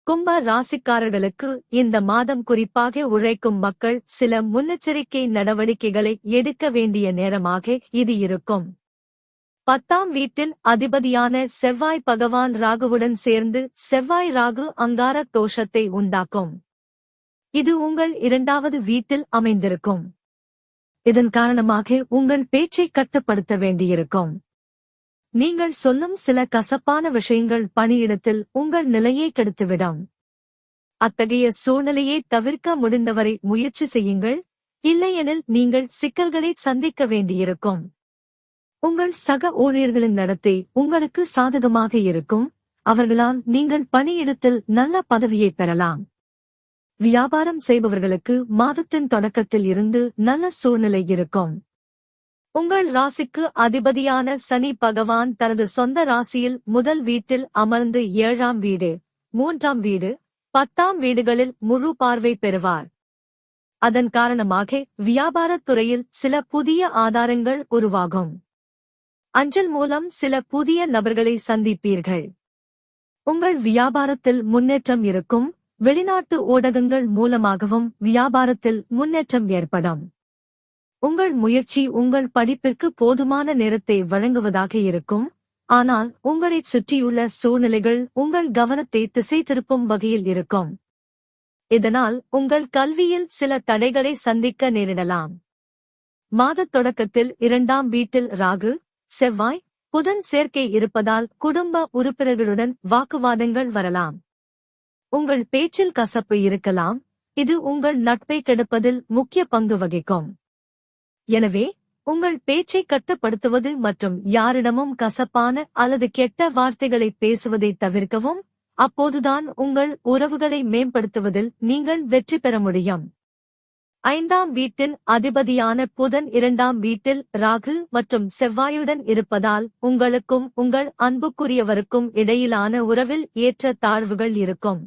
கும்ப ராசிக்காரர்களுக்கு இந்த மாதம் குறிப்பாக உழைக்கும் மக்கள் சில முன்னெச்சரிக்கை நடவடிக்கைகளை எடுக்க வேண்டிய நேரமாக இது இருக்கும். 10ஆம் வீட்டில் அதிபதியான செவ்வாய் பகவான் ராகுவுடன் சேர்ந்து செவ்வாய் ராகு அங்கார தோஷத்தை உண்டாக்கும். இது உங்கள் 2வது வீட்டில் அமைந்திருக்கும். இதன் காரணமாக உங்கள் பேச்சை கட்டுப்படுத்த வேண்டியிருக்கும். நீங்கள் சொல்லும் சில கசப்பான விஷயங்கள் பணியிடத்தில் உங்கள் நிலையை கெடுத்துவிடும். அத்தகைய சூழ்நிலையை தவிர்க்க முடிந்தவரை முயற்சி செய்யுங்கள், இல்லையெனில் நீங்கள் சிக்கல்களை சந்திக்க வேண்டியிருக்கும். உங்கள் சக ஊழியர்களின் நடத்தை உங்களுக்கு சாதகமாக இருக்கும், அவர்களால் நீங்கள் பணியிடத்தில் நல்ல பதவியை பெறலாம். வியாபாரம் செய்பவர்களுக்கு மாதத்தின் தொடக்கத்தில் இருந்து நல்ல சூழ்நிலை இருக்கும். உங்கள் ராசிக்கு அதிபதியான சனி பகவான் தனது சொந்த ராசியில் முதல் வீட்டில் அமர்ந்து 7ஆம் வீடு, 3ஆம் வீடு, 10ஆம் வீடுகளில் முழு பார்வை பெறுவார். அதன் காரணமாக வியாபாரத் துறையில் சில புதிய ஆதாரங்கள் உருவாகும். அஞ்சல் மூலம் சில புதிய நபர்களை சந்திப்பீர்கள். உங்கள் வியாபாரத்தில் முன்னேற்றம் இருக்கும். வெளிநாட்டு ஊடகங்கள் மூலமாகவும் வியாபாரத்தில் முன்னேற்றம் ஏற்படும். உங்கள் முயற்சி உங்கள் படிப்பிற்கு போதுமான நேரத்தை வழங்குவதாக இருக்கும், ஆனால் உங்களைச் சுற்றியுள்ள சூழ்நிலைகள் உங்கள் கவனத்தை திசை திருப்பும் வகையில் இருக்கும். இதனால் உங்கள் கல்வியில் சில தடைகளை சந்திக்க நேரிடலாம். மாதத் தொடக்கத்தில் 2ஆம் வீட்டில் ராகு, செவ்வாய், புதன் சேர்க்கை இருப்பதால் குடும்ப உறுப்பினர்களுடன் வாக்குவாதங்கள் வரலாம். உங்கள் பேச்சில் கசப்பு இருக்கலாம், இது உங்கள் நட்பை கெடுப்பதில் முக்கிய பங்கு வகிக்கும். எனவே உங்கள் பேச்சை கட்டுப்படுத்துவது மற்றும் யாரிடமும் கசப்பான அல்லது கெட்ட வார்த்தைகளை பேசுவதை தவிர்க்கவும், அப்போதுதான் உங்கள் உறவுகளை மேம்படுத்துவதில் நீங்கள் வெற்றி பெற முடியும். 5ஆம் வீட்டின் அதிபதியான புதன் 2ஆம் வீட்டில் ராகு மற்றும் செவ்வாயுடன் இருப்பதால் உங்களுக்கும் உங்கள் அன்புக்குரியவருக்கும் இடையிலான உறவில் ஏற்ற தாழ்வுகள் இருக்கும்.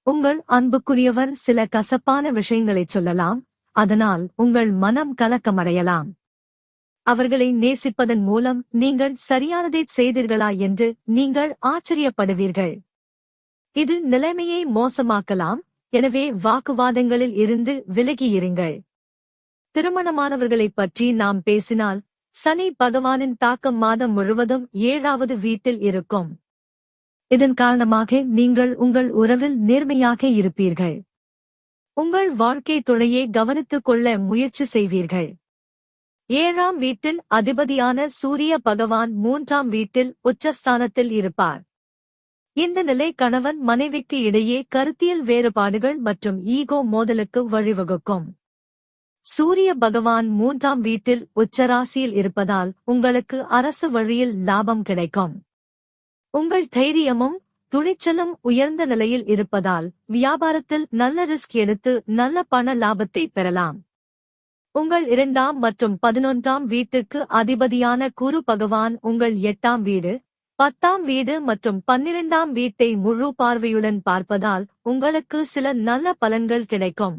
உங்கள் அன்புக்குரியவர் சில கசப்பான விஷயங்களைச் சொல்லலாம், அதனால் உங்கள் மனம் கலக்கமடையலாம். அவர்களை நேசிப்பதன் மூலம் நீங்கள் சரியானதைச் செய்தீர்களா என்று நீங்கள் ஆச்சரியப்படுவீர்கள். இது நிலைமையை மோசமாக்கலாம், எனவே வாக்குவாதங்களில் இருந்து விலகியிருங்கள். திருமணமானவர்களைப் பற்றி நாம் பேசினால், சனி பகவானின் தாக்கம் மாதம் முழுவதும் 7வது வீட்டில் இருக்கும். இதன் காரணமாக நீங்கள் உங்கள் உறவில் நேர்மையாக இருப்பீர்கள். உங்கள் வாழ்க்கை துணையை கவனித்துக் கொள்ள முயற்சி செய்வீர்கள். 7ஆம் வீட்டின் அதிபதியான சூரிய பகவான் 3ஆம் வீட்டில் உச்சஸ்தானத்தில் இருப்பார். இந்த நிலை கணவன் மனைவிக்கு இடையே கருத்தியல் வேறுபாடுகள் மற்றும் ஈகோ மோதலுக்கு வழிவகுக்கும். சூரிய பகவான் 3ஆம் வீட்டில் உச்சராசியில் இருப்பதால் உங்களுக்கு அரசு வழியில் லாபம் கிடைக்கும். உங்கள் தைரியமும் துணிச்சலும் உயர்ந்த நிலையில் இருப்பதால் வியாபாரத்தில் நல்ல ரிஸ்க் எடுத்து நல்ல பண லாபத்தை பெறலாம். உங்கள் 2ஆம் மற்றும் 11ஆம் வீட்டிற்கு அதிபதியான குரு பகவான் உங்கள் 8ஆம் வீடு, 10ஆம் வீடு மற்றும் 12ஆம் வீட்டை முழு பார்வையுடன் பார்ப்பதால் உங்களுக்கு சில நல்ல பலன்கள் கிடைக்கும்.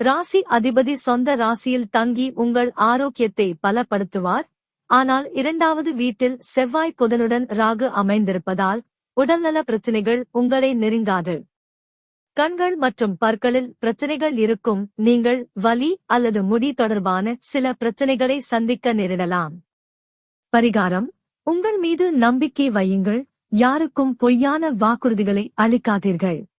ராசி அதிபதி சொந்த ராசியில் தங்கி உங்கள் ஆரோக்கியத்தை பலப்படுத்துவார், ஆனால் 2வது வீட்டில் செவ்வாய் புதனுடன் ராகு அமைந்திருப்பதால் உடல்நல பிரச்சினைகள் உங்களை நெருங்காது. கண்கள் மற்றும் பற்களில் பிரச்சினைகள் இருக்கும், நீங்கள் வலி அல்லது முடி தொடர்பான சில பிரச்சினைகளை சந்திக்க நேரிடலாம். பரிகாரம்: உங்கள் மீது நம்பிக்கை வையுங்கள், யாருக்கும் பொய்யான வாக்குறுதிகளை அளிக்காதீர்கள்.